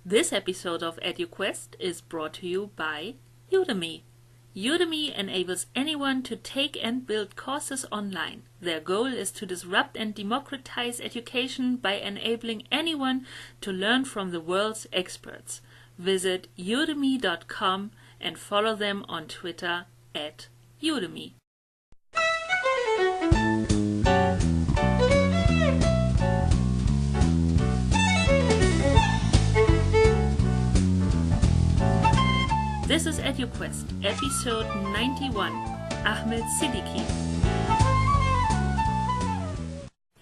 This episode of EDUKWEST is brought to you by Udemy. Udemy enables anyone to take and build courses online. Their goal is to disrupt and democratize education by enabling anyone to learn from the world's experts. Visit udemy.com and follow them on Twitter @Udemy. This is EDUKWEST, episode 91, Ahmed Siddiqui.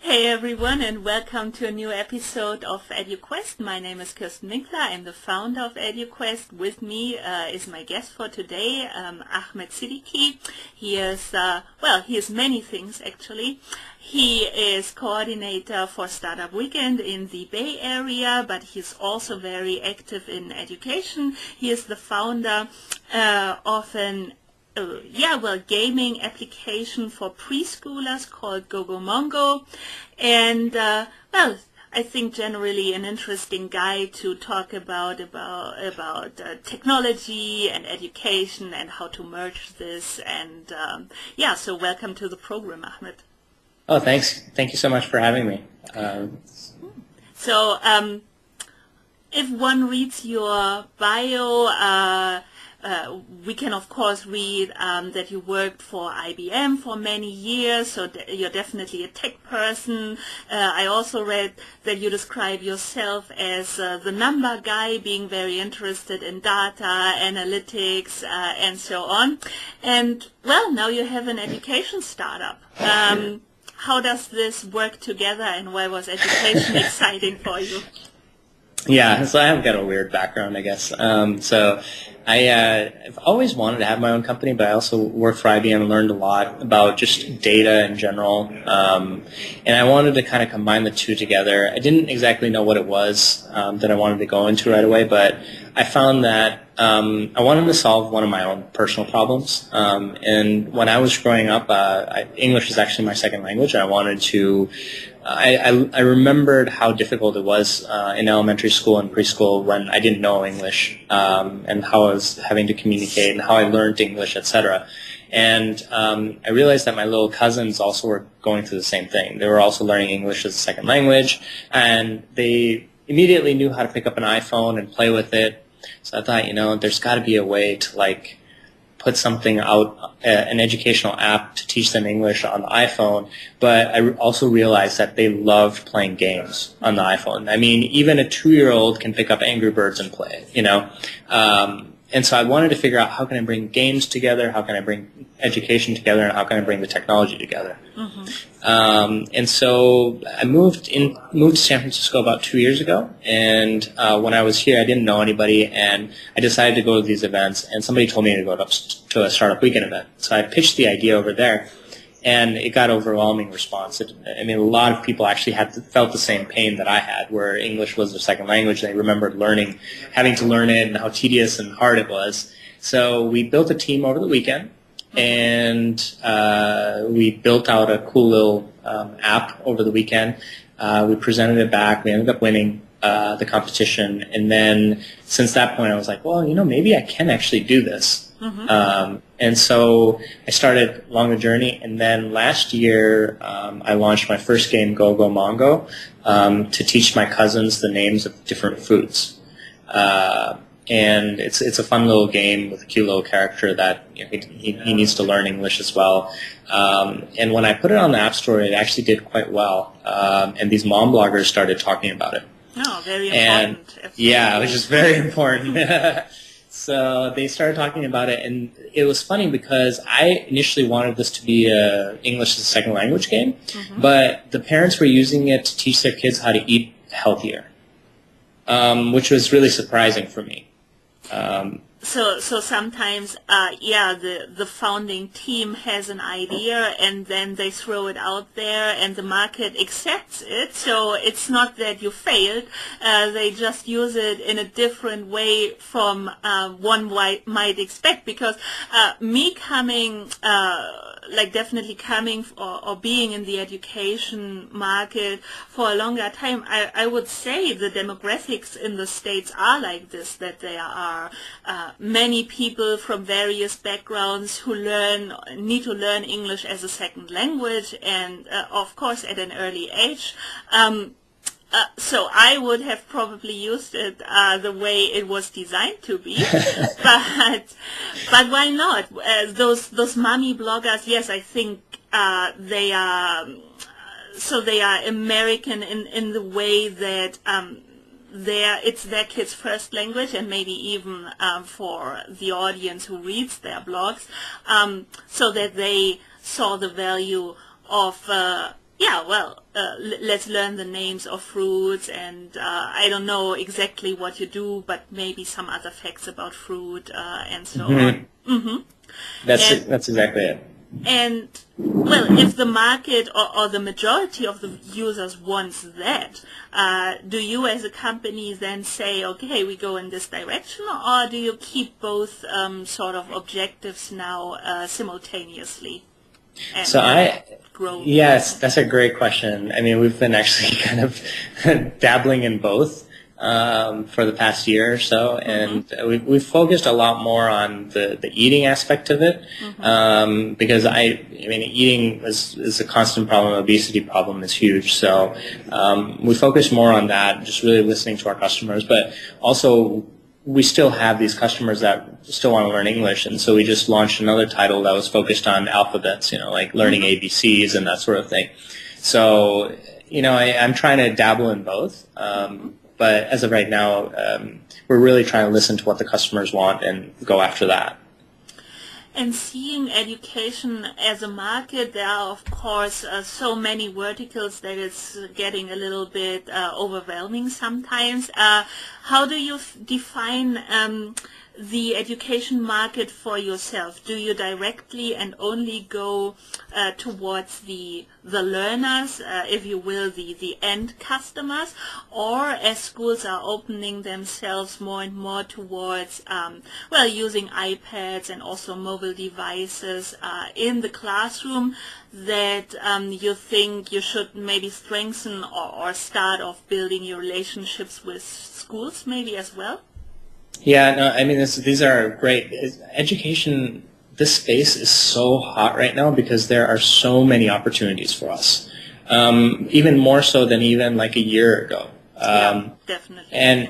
Hey everyone, and welcome to a new episode of EDUKWEST. My name is Kirsten Winkler. I'm the founder of EDUKWEST. With me is my guest for today, Ahmed Siddiqui. He is many things actually. He is coordinator for Startup Weekend in the Bay Area, but he's also very active in education. He is the founder of an gaming application for preschoolers called Mongo, and I think generally an interesting guy to talk about technology and education and how to merge this. And so welcome to the program, Ahmed. Oh, thanks. Thank you so much for having me. If one reads your bio, we can of course read that you worked for IBM for many years, so you're definitely a tech person. I also read that you describe yourself as the number guy, being very interested in data, analytics, and so on. And well, now you have an education startup. How does this work together, and why was education exciting for you? Yeah, so I've got a weird background, I guess. I've always wanted to have my own company, but I also worked for IBM and learned a lot about just data in general. And I wanted to kind of combine the two together. I didn't exactly know what it was that I wanted to go into right away, but I found that I wanted to solve one of my own personal problems. And when I was growing up, English is actually my second language, and I wanted to I remembered how difficult it was in elementary school and preschool when I didn't know English, and how I was having to communicate and how I learned English, etc. And I realized that my little cousins also were going through the same thing. They were also learning English as a second language, and they immediately knew how to pick up an iPhone and play with it. So I thought, there's got to be a way to put something out, an educational app to teach them English on the iPhone, but I also realized that they loved playing games on the iPhone. I mean, even a 2-year-old can pick up Angry Birds and play it, and so I wanted to figure out how can I bring games together, how can I bring education together, and how can I bring the technology together. Mm-hmm. And so I moved to San Francisco about 2 years ago, and when I was here, I didn't know anybody, and I decided to go to these events, and somebody told me to go to a Startup Weekend event. So I pitched the idea over there, and it got overwhelming response. A lot of people actually felt the same pain that I had, where English was their second language. They remembered having to learn it, and how tedious and hard it was. So we built a team over the weekend, and we built out a cool little app over the weekend. We presented it back. We ended up winning the competition, and then since that point, I was like, well, maybe I can actually do this. Mm-hmm. And so I started along the journey, and then last year I launched my first game, Mongo, to teach my cousins the names of different foods. And it's a fun little game with a cute little character that he needs to learn English as well. And when I put it on the App Store, it actually did quite well. And these mom bloggers started talking about it. Oh, very important. And, yeah, which is very important. So they started talking about it, and it was funny because I initially wanted this to be a English as a second language game, mm-hmm. but the parents were using it to teach their kids how to eat healthier, which was really surprising for me. So sometimes, the founding team has an idea, and then they throw it out there, and the market accepts it. So it's not that you failed; they just use it in a different way from one might expect. Because me coming like definitely coming or being in the education market for a longer time, I would say the demographics in the States are like this, that there are many people from various backgrounds who need to learn English as a second language, and of course at an early age. So I would have probably used it the way it was designed to be, but why not? Those mommy bloggers, yes, I think they are. So they are American in the way that it's their kids' first language, and maybe even for the audience who reads their blogs, so that they saw the value of. Let's learn the names of fruits, and I don't know exactly what you do, but maybe some other facts about fruit and so on. Mm-hmm. That's exactly it. And, well, if the market or the majority of the users wants that, do you as a company then say, okay, we go in this direction, or do you keep both sort of objectives now simultaneously? Yes, that's a great question. I mean, we've been actually kind of dabbling in both for the past year or so, and we've focused a lot more on the eating aspect of it, because I mean, eating is a constant problem. Obesity problem is huge, so we focus more on that, just really listening to our customers, but also we still have these customers that still want to learn English, and so we just launched another title that was focused on alphabets, like learning ABCs and that sort of thing. So, I'm trying to dabble in both, but as of right now, we're really trying to listen to what the customers want and go after that. And seeing education as a market, there are, of course, so many verticals that it's getting a little bit overwhelming sometimes. How do you define the education market for yourself? Do you directly and only go towards the learners, if you will, the end customers, or as schools are opening themselves more and more towards using iPads and also mobile devices in the classroom, that you think you should maybe strengthen or start off building your relationships with schools maybe as well? Yeah, no, I mean, these are great. Education, this space is so hot right now because there are so many opportunities for us, even more so than even like a year ago. Definitely. And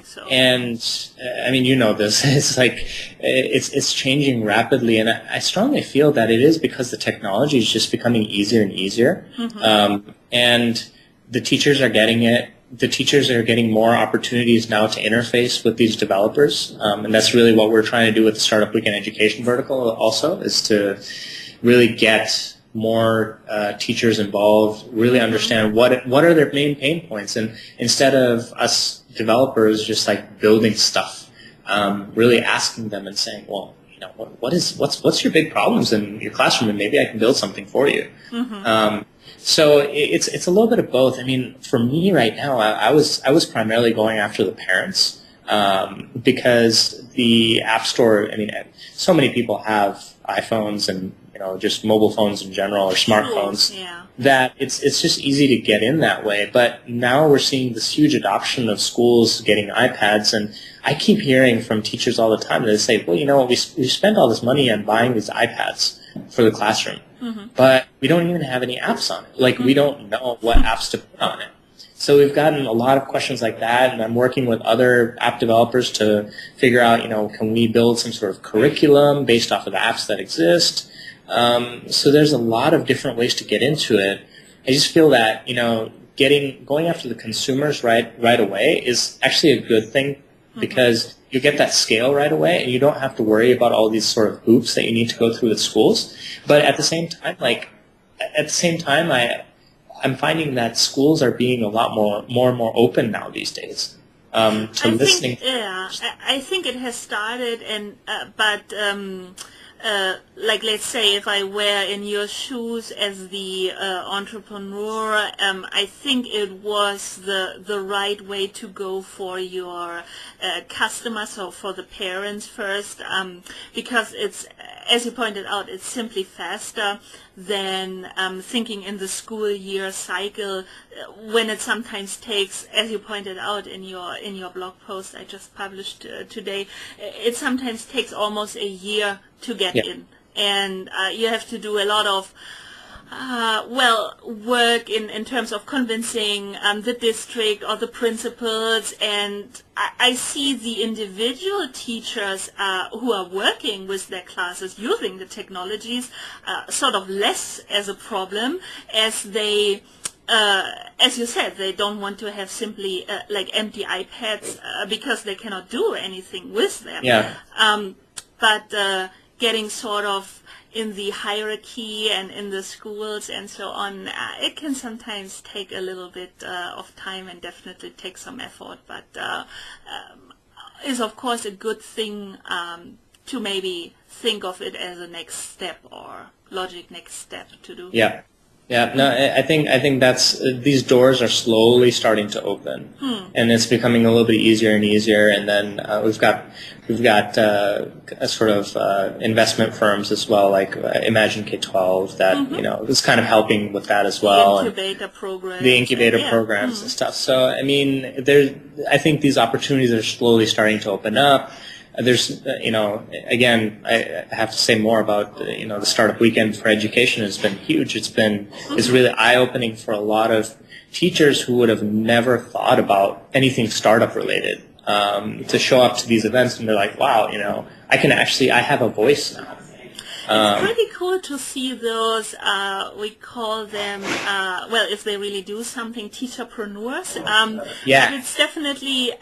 I I mean, this. It's like it's changing rapidly, and I strongly feel that it is because the technology is just becoming easier and easier, and the teachers are getting it. The teachers are getting more opportunities now to interface with these developers, and that's really what we're trying to do with the Startup Weekend Education vertical also, is to really get more teachers involved, really understand what are their main pain points, and instead of us developers just like building stuff, really asking them and saying, well, what's your big problems in your classroom, and maybe I can build something for you. So it's a little bit of both. I mean, for me right now, I was primarily going after the parents, because the App Store, I mean, so many people have iPhones and just mobile phones in general, or smartphones, that it's just easy to get in that way. But now we're seeing this huge adoption of schools getting iPads, and I keep hearing from teachers all the time that they say, well, we spend all this money on buying these iPads for the classroom, but we don't even have any apps on it. Like, we don't know what apps to put on it. So we've gotten a lot of questions like that, and I'm working with other app developers to figure out, can we build some sort of curriculum based off of the apps that exist? So there's a lot of different ways to get into it. I just feel that, going after the consumers right away is actually a good thing, because you get that scale right away, and you don't have to worry about all these sort of hoops that you need to go through with schools. But at the same time, I'm finding that schools are being a lot more and more open now these days to listening. I think it has started, like, let's say if I were in your shoes as the entrepreneur, I think it was the right way to go for your customers, or for the parents first, because it's, as you pointed out, it's simply faster than thinking in the school year cycle, when it sometimes takes, as you pointed out in your blog post I just published today, it sometimes takes almost a year to get in, and you have to do a lot of work in terms of convincing the district or the principals, and I see the individual teachers who are working with their classes using the technologies sort of less as a problem, as they as you said, they don't want to have simply like empty iPads because they cannot do anything with them. But getting sort of in the hierarchy and in the schools and so on, it can sometimes take a little bit of time and definitely take some effort, but is of course a good thing to maybe think of it as a next step or logic next step to do. No, I think that's these doors are slowly starting to open, and it's becoming a little bit easier and easier. And then we've got a sort of investment firms as well, like Imagine K-12, that is kind of helping with that as well. The incubator programs. The incubator programs and stuff. So I mean, I think these opportunities are slowly starting to open up. There's, again, I have to say more about, the Startup Weekend for Education has been huge. It's really eye-opening for a lot of teachers who would have never thought about anything startup related, to show up to these events and they're like, wow, I have a voice now. It's pretty cool to see those, we call them, if they really do something, teacherpreneurs. It's definitely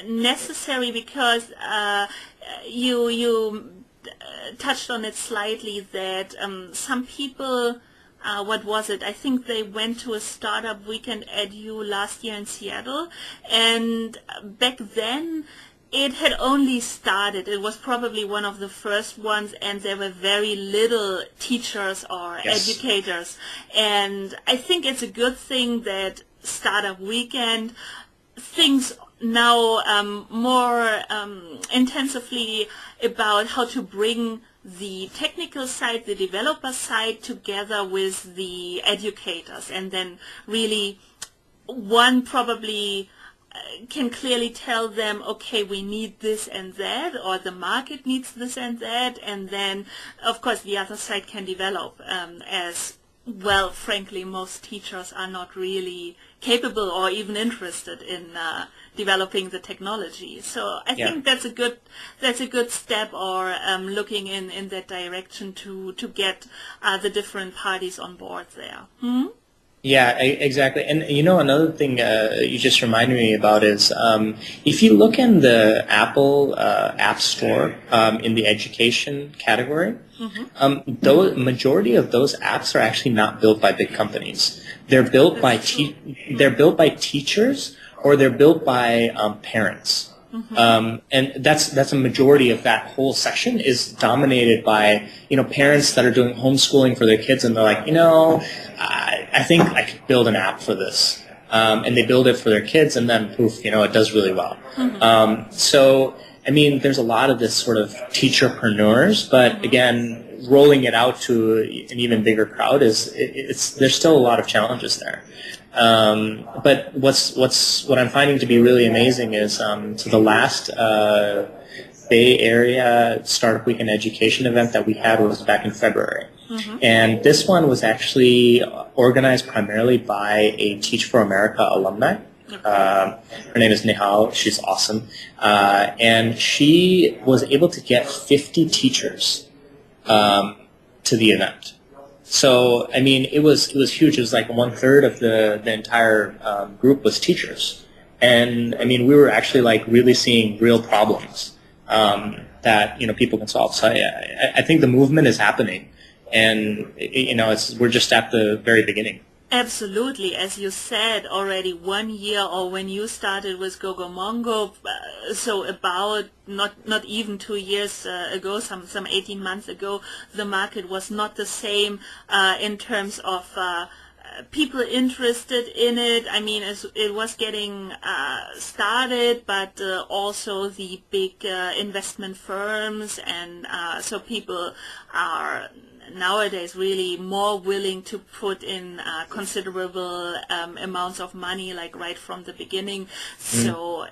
necessary because you touched on it slightly, that some people, what was it? I think they went to a Startup Weekend Edu last year in Seattle, and back then it had only started. It was probably one of the first ones, and there were very little teachers or educators. And I think it's a good thing that Startup Weekend thinks now more intensively about how to bring the technical side, the developer side, together with the educators, and then really one probably can clearly tell them, okay, we need this and that, or the market needs this and that, and then of course the other side can develop, as well, frankly, most teachers are not really capable or even interested in developing the technology. So I think that's a good step, or looking in that direction to get the different parties on board there. Yeah, exactly. And another thing you just reminded me about is if you look in the Apple App Store in the education category, the majority of those apps are actually not built by big companies. They're built by teachers, or they're built by parents. And that's a majority of that whole section is dominated by parents that are doing homeschooling for their kids, and they're like, I think I could build an app for this, and they build it for their kids, and then poof, it does really well. So I mean, there's a lot of this sort of teacherpreneurs, but again, rolling it out to an even bigger crowd there's still a lot of challenges there. But what I'm finding to be really amazing is so the last Bay Area Startup Weekend Education event that we had was back in February. And this one was actually organized primarily by a Teach for America alumni. Her name is Nihal. She's awesome. And she was able to get 50 teachers to the event. So, I mean, it was huge. It was like 1/3 of the entire group was teachers. And, I mean, we were actually like really seeing real problems that, people can solve. So I think the movement is happening. And, we're just at the very beginning. Absolutely. As you said already, 1 year, or when you started with Mongo, so about not even 2 years ago, some 18 months ago, the market was not the same in terms of people interested in it. I mean, it was getting started, but also the big investment firms, and so people are nowadays really more willing to put in considerable amounts of money, like right from the beginning. So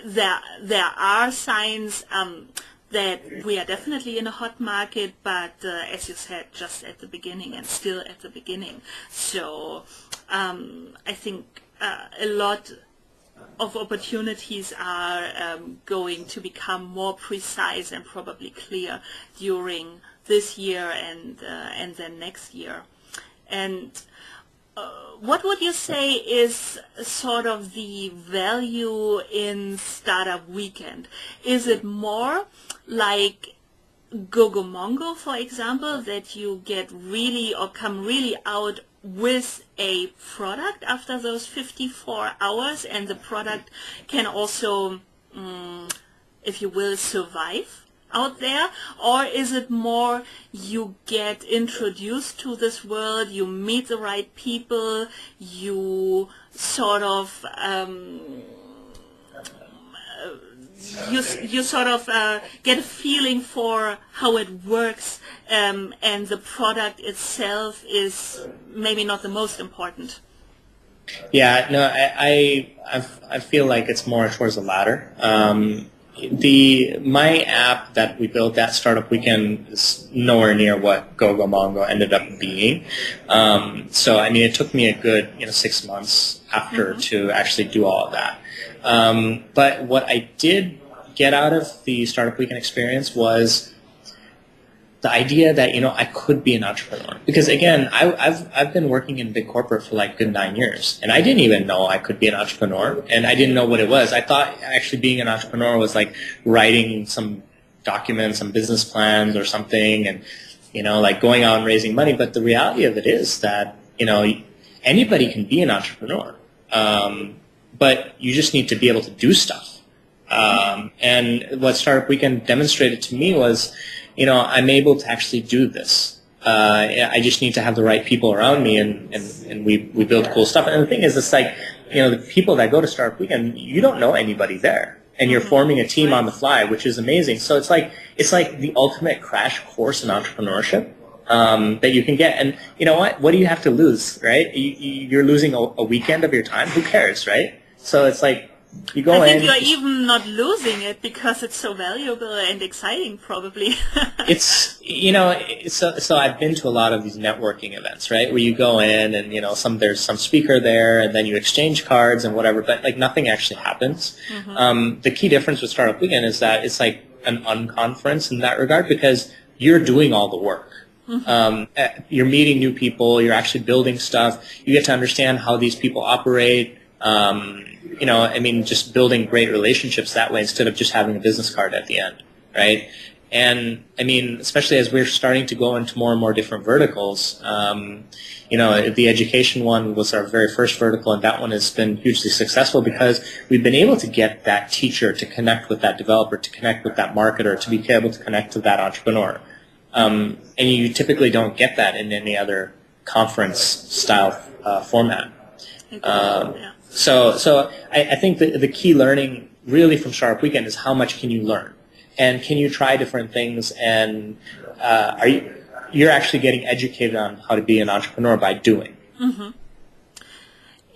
there are signs that we are definitely in a hot market, but as you said, just at the beginning and still at the beginning. So I think a lot of opportunities are going to become more precise and probably clear during this year and then next year. And what would you say is sort of the value in Startup Weekend? Is it more like Mongo, for example, that you get really or come really out with a product after those 54 hours, and the product can also, if you will, survive out there? Or is it more you get introduced to this world, you meet the right people, you sort of you sort of get a feeling for how it works, and the product itself is maybe not the most important? Yeah, no, I feel like it's more towards the latter. My app that we built, that Startup Weekend, is nowhere near what Mongo ended up being. So I mean, it took me a good 6 months after to actually do all of that. But what I did get out of the Startup Weekend experience was the idea that I could be an entrepreneur. Because again, I've been working in big corporate for like good 9 years, and I didn't even know I could be an entrepreneur, and I didn't know what it was. I thought actually being an entrepreneur was like writing some documents, some business plans or something, and like going out and raising money. But the reality of it is that anybody can be an entrepreneur, but you just need to be able to do stuff. And what Startup Weekend demonstrated to me was, I'm able to actually do this. I just need to have the right people around me, and we build cool stuff. And the thing is, it's like, the people that go to Startup Weekend, you don't know anybody there, and you're forming a team on the fly, which is amazing. So it's like the ultimate crash course in entrepreneurship that you can get. And you know what? What do you have to lose, right? You're losing a weekend of your time. Who cares, right? So it's like, you go in. I think you're even not losing it because it's so valuable and exciting, probably. It's, so I've been to a lot of these networking events, right, where you go in and, there's some speaker there, and then you exchange cards and whatever, but like nothing actually happens. The key difference with Startup Weekend is that it's like an unconference in that regard, because you're doing all the work. You're meeting new people, you're actually building stuff, you get to understand how these people operate. Just building great relationships that way instead of just having a business card at the end, right? And especially as we're starting to go into more and more different verticals, the education one was our very first vertical, and that one has been hugely successful because we've been able to get that teacher to connect with that developer, to connect with that marketer, to be able to connect to that entrepreneur. And you typically don't get that in any other conference style format. So I think the key learning really from Startup Weekend is how much can you learn, and can you try different things, and you're actually getting educated on how to be an entrepreneur by doing.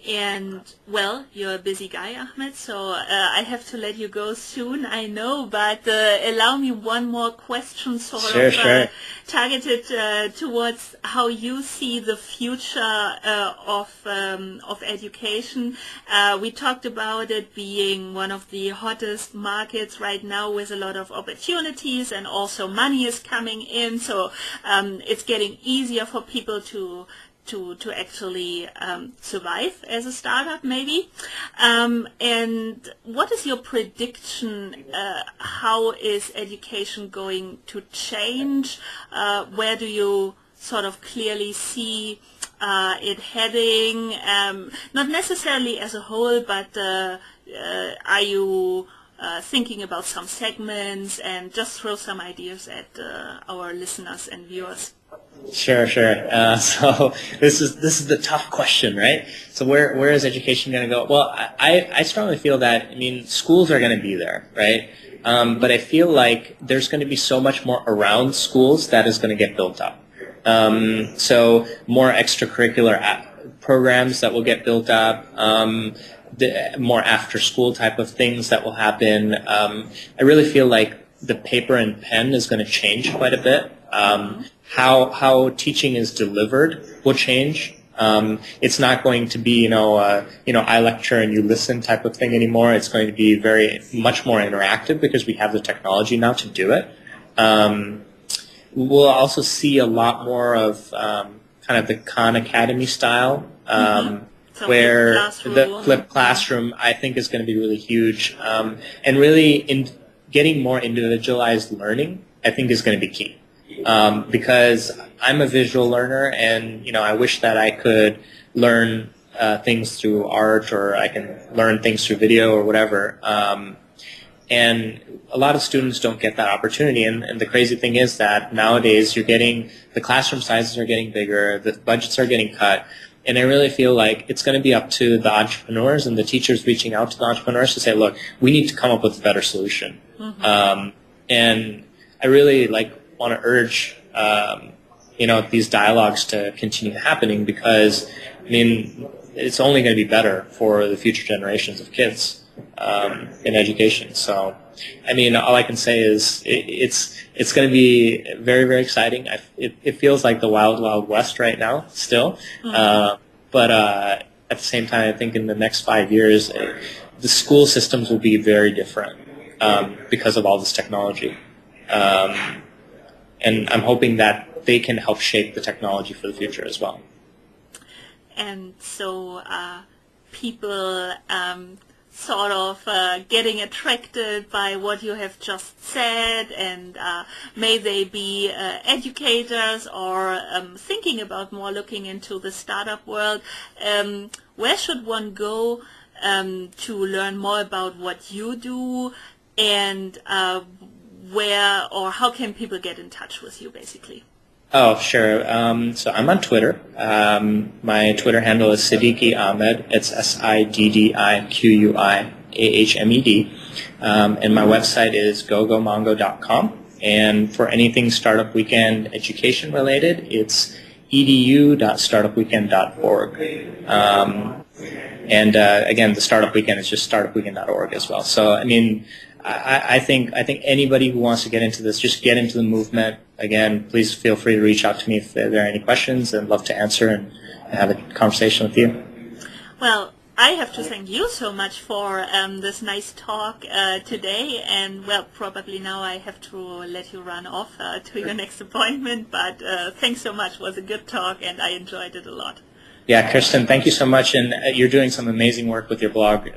And, well, you're a busy guy, Ahmed, so I have to let you go soon, I know, but allow me one more question Sure. Targeted towards how you see the future of education. We talked about it being one of the hottest markets right now with a lot of opportunities, and also money is coming in, so it's getting easier for people to actually survive as a startup, maybe. And what is your prediction? How is education going to change? Where do you sort of clearly see it heading? Not necessarily as a whole, but are you thinking about some segments? And just throw some ideas at our listeners and viewers. Sure, sure. So this is the tough question, right? So where is education going to go? Well, I strongly feel that, I mean, schools are going to be there, right? But I feel like there's going to be so much more around schools that is going to get built up. So more extracurricular programs that will get built up, more after-school type of things that will happen. I really feel like the paper and pen is going to change quite a bit. How teaching is delivered will change. It's not going to be, I lecture and you listen type of thing anymore. It's going to be very much more interactive because we have the technology now to do it. We'll also see a lot more of kind of the Khan Academy style, So where classroom. the flipped classroom I think is going to be really huge, and really in getting more individualized learning I think is going to be key. Because I'm a visual learner, and I wish that I could learn things through art, or I can learn things through video or whatever. And a lot of students don't get that opportunity. And the crazy thing is that nowadays the classroom sizes are getting bigger, the budgets are getting cut. And I really feel like it's going to be up to the entrepreneurs and the teachers reaching out to the entrepreneurs to say, look, we need to come up with a better solution. And I really want to urge, these dialogues to continue happening, because, I mean, it's only going to be better for the future generations of kids in education. So, I mean, all I can say is it's going to be very, very exciting. It feels like the wild, wild west right now still. But at the same time, I think in the next 5 years, the school systems will be very different because of all this technology. And I'm hoping that they can help shape the technology for the future as well. And so people sort of getting attracted by what you have just said, and may they be educators or thinking about more looking into the startup world. Where should one go to learn more about what you do, and where or how can people get in touch with you, basically? Oh, sure. So I'm on Twitter. My Twitter handle is Siddiqui Ahmed. It's SIDDIQUIAHMED. And my website is gogomongo.com. And for anything Startup Weekend education related, it's edu.startupweekend.org. And again, the Startup Weekend is just startupweekend.org as well. So, I mean, I think anybody who wants to get into this, just get into the movement. Again, please feel free to reach out to me if there are any questions. I'd love to answer and have a conversation with you. Well, I have to thank you so much for this nice talk today. And, well, probably now I have to let you run off to your next appointment. But thanks so much. It was a good talk, and I enjoyed it a lot. Yeah, Kirsten, thank you so much. And you're doing some amazing work with your blog.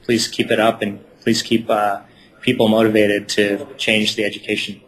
Please keep it up, and please keep people motivated to change the education